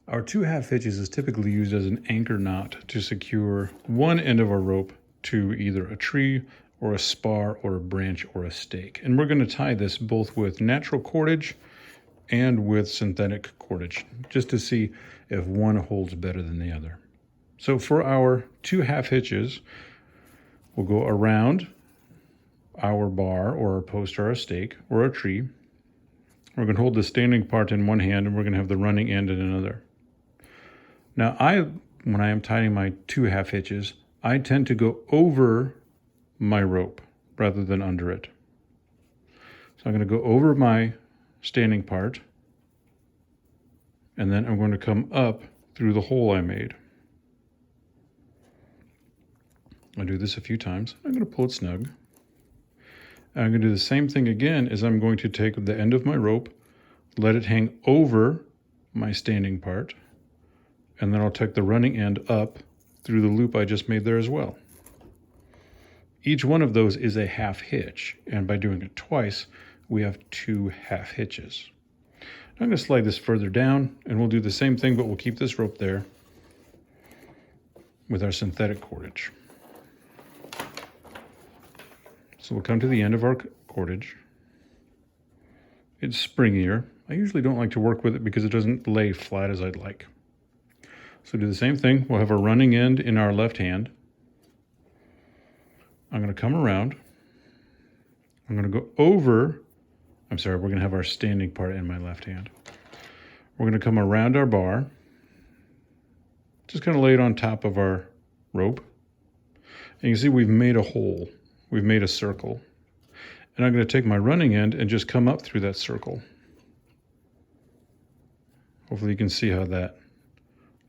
Our 2 half hitches is typically used as an anchor knot to secure one end of our rope to either a tree or a spar or a branch or a stake. And we're going to tie this both with natural cordage and with synthetic cordage, just to see if one holds better than the other. So for our 2 half hitches, we'll go around our bar or our post or our stake or our tree. We're going to hold the standing part in one hand and we're going to have the running end in another. Now when I am tying my 2 half hitches, I tend to go over my rope rather than under it. So I'm going to go over my standing part, and then I'm going to come up through the hole I made. I'll do this a few times. I'm going to pull it snug. And I'm going to do the same thing again as I'm going to take the end of my rope, let it hang over my standing part, and then I'll take the running end up through the loop I just made there as well. Each one of those is a half hitch, and by doing it twice, we have 2 half hitches. I'm going to slide this further down, and we'll do the same thing, but we'll keep this rope there with our synthetic cordage. So we'll come to the end of our cordage. It's springier. I usually don't like to work with it because it doesn't lay flat as I'd like. So do the same thing. We'll have our running end in our left hand. I'm going to come around. I'm going to go over. We're going to have our standing part in my left hand. We're going to come around our bar. Just kind of lay it on top of our rope. And you can see we've made a hole. We've made a circle. And I'm going to take my running end and just come up through that circle. Hopefully you can see how that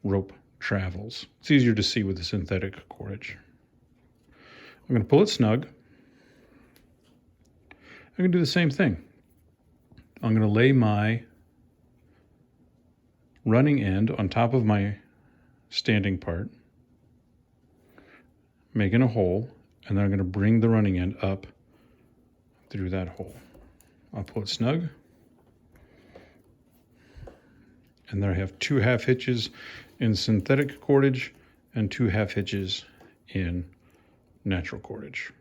rope travels. It's easier to see with the synthetic cordage. I'm going to pull it snug. I'm going to do the same thing. I'm going to lay my running end on top of my standing part, making a hole, and then I'm going to bring the running end up through that hole. I'll pull it snug. And there I have 2 half hitches in synthetic cordage and 2 half hitches in natural cordage.